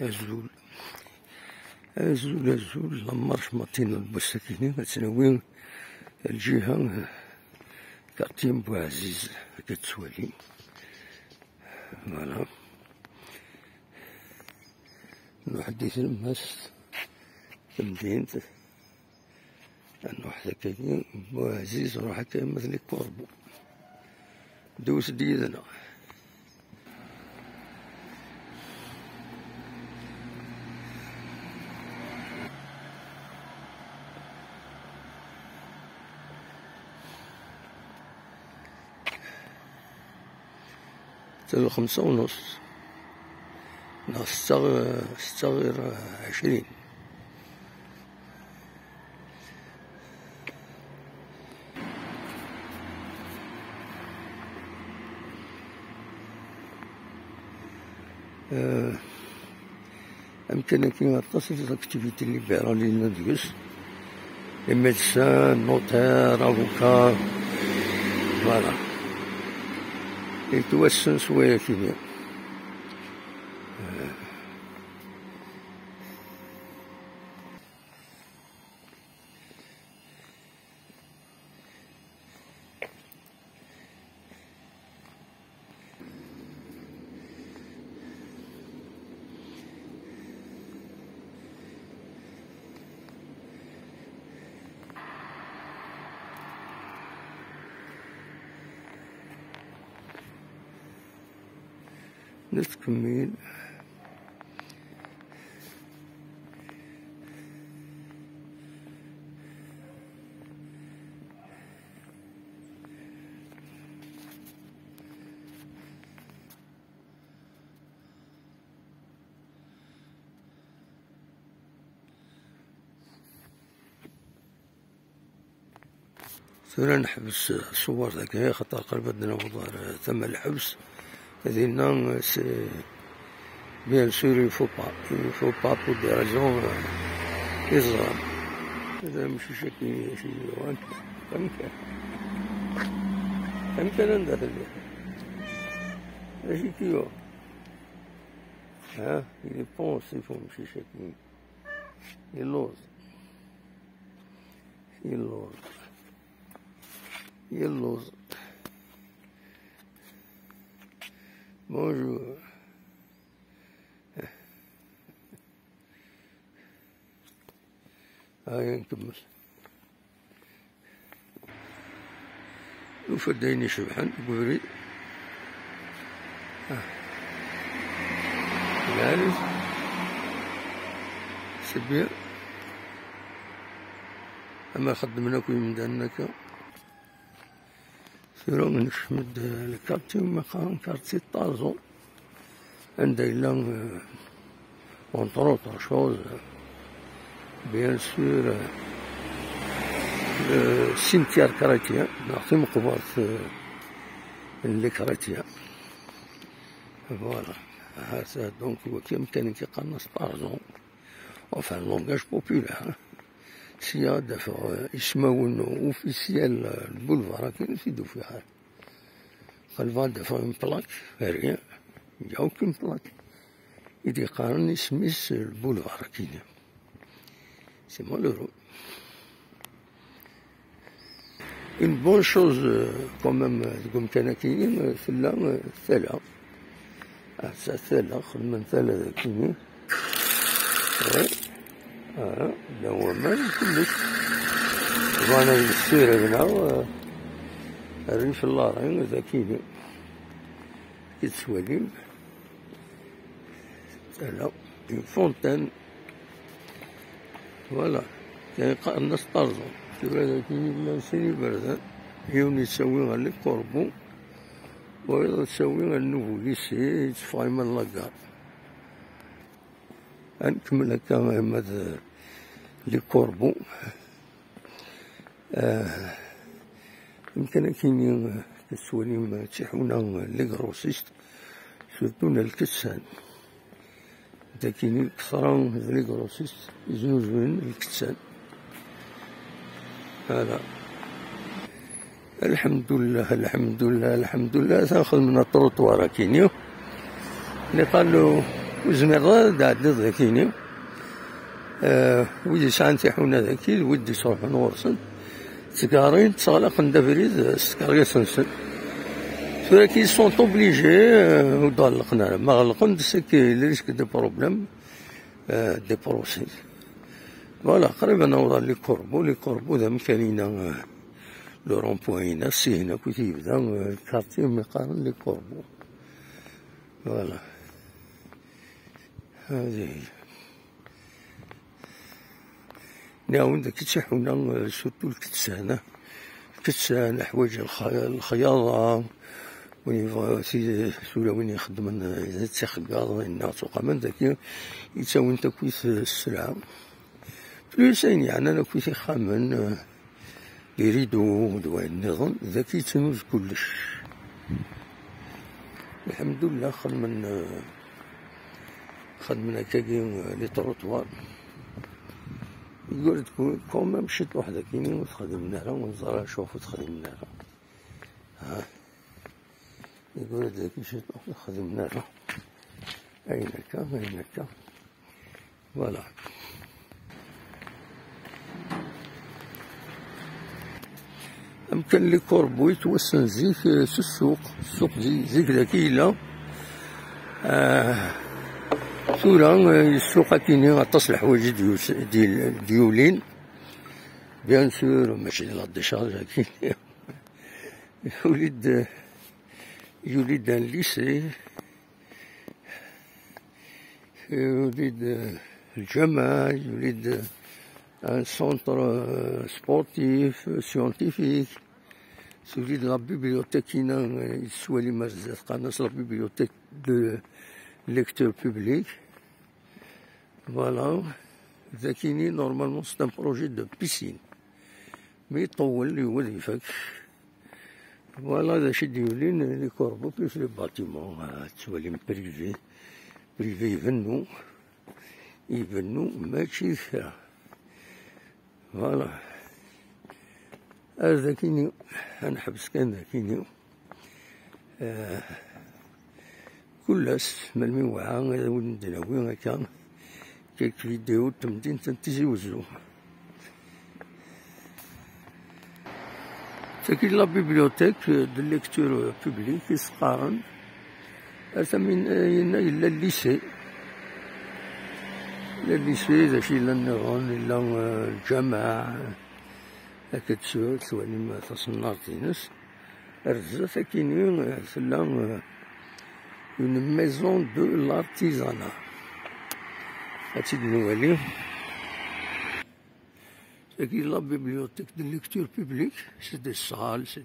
azul azul azul لمر شماطين البوساكيني كتناوي الجهة كارتي بوعزيز كتسوالي فوالا نحدث الماس المدينة أنو حتى كاين بوعزيز روح هكا مثل كوربو دوس ديدنا حتى 5:30 ناقص 6 غير 20. أمكنك تصل للاكتيفيتي ليبرالي ندوس لي ميدسان نوتير افوكا فوالا يتوسن شوية كيما نتكمل. ثورة نحبس الصور ذاك خاطر قربت لنا وظهر ثم الحبس هذينا سي بيان سور يفو با بو دي رازون إصغار هذا ماشي شكل شي كان ندخل ماشي كيو ها يلي بونس يفو ماشي شكل يلوز Bonjour. هاي نكمل. وفديني شبحان بوري جالس سبيع أما خدمنا كوي من دانك ثورة نشمد الكارتي ومقام كارتي طازون عند إلا اونتر اوتر شوز بيان سور سيمتيار كراتيا نعطي مقبرة اللي كراتيا فوالا هذا دونك هو كيمكن كيقنص طازون وفان لونغاج بوبولار سيادة يسمون اوفيسيال البولفار كاين يفيدو فيها قال دافع اون بلاك ريان يا اوكين بلاك يدي قارن يسميس البولفار كاين سي مالورو اون بون شوز كومام تقوم كان كاينين ثلا ثلا خدمة ثلا كاينين لا هو مال كلش وانا السيرة هنا الريف اللارين ذاكيني كيتسواليم ثلا اون فونتان فوالا كاين الناس طارزون شوف هذا كاين بلانسيني بردان يوني تسويها لي كوربو وأيضا تسويها النوفو ليسي تفايم لاكار نكمل هكا هذا لي كوربو يمكن كاينين كتسواليم تيحونا لي كروسيست سورتونا الكتسان دا كاينين كثرا لي كروسيست يزنوجون الكتسان هذا الحمد لله تاخذ من التروطوار كاينيو اللي قالو وزميرة دعدد ذاكيني ويدي ساعة تيحونا ذاكي الود يصروحون ورسن تكارين تغلق ندافريد سكاريا سنسن ولكن سون اوبليجي وضلقنا ما غلقن سكي ريسك دي بروبليم دي بروسي فوالا قريبا نوضل لي كوربو ذا مكانينا لو رومبوين سي هنا كي تيبدا كارتي مقارن لي كوربو فوالا هذه هي ناون داك تيحونا سورتو الكتسان حوايج الخياطة وين سولا وين يخدم إذا تيخلقاض الناس وقامان داك يتساوي نتا كويس السلعة فلوسين يعني أنا كويس يخامن يريدو دواء النظام ذاك يتنوز كلش الحمد لله خدمنا كاكي لي طروطوار يقول كوما مشيت وحدك كيني وتخدم لها ونزرها شوف وتخدم لها ها يقول هذاك مشيت وحدك تخدم لها أينك فوالا أمكن لي كوربو يتوسن زيك السوق زيك ذاكي لا سورة السوق كاينين تصلح حوايج ديولين بيان سور ماشي لا ديشارج كاين يولد ان ليسي يولد الجامعة يولد ان سونتر سبورتيف سيونتيفيك يولد لا بيبليوتيك كاينة يسوالي مازال قناص لا بيبليوتيك دو lecteur public. Voilà. ذاكيني نورمالمون سي ان بروجي دو بيسين مي يطول لي هو الفك فوالا هذا شي ديولين لي كوربو بلوس لي باتيمون تولي بريفي يبنو ماشي ثرا فوالا ذاكيني نحبس كان ذاكيني كلاس مالمي وعا ولد دلاوي هكا كيك فيديو تمدين تنتيزيوزو تاكي لا بيبليوتيك دو ليكتور بوبليك يسقارن من إلا الليسي ذا شي لا النغون إلا الجامعة هاكا تسوالي ما تصنارتينس رزا ثاكيني ثلا une maison de l'artisanat. La bibliothèque de lecture publique, c'est des salles, c'est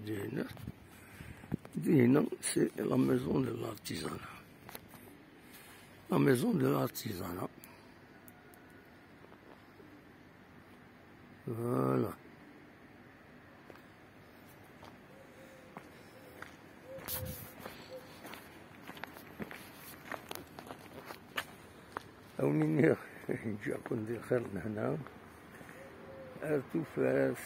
c'est la maison de l'artisanat. La maison de l'artisanat. Voilà. أوني نجاكم ندير خير من هنا أرتو فاس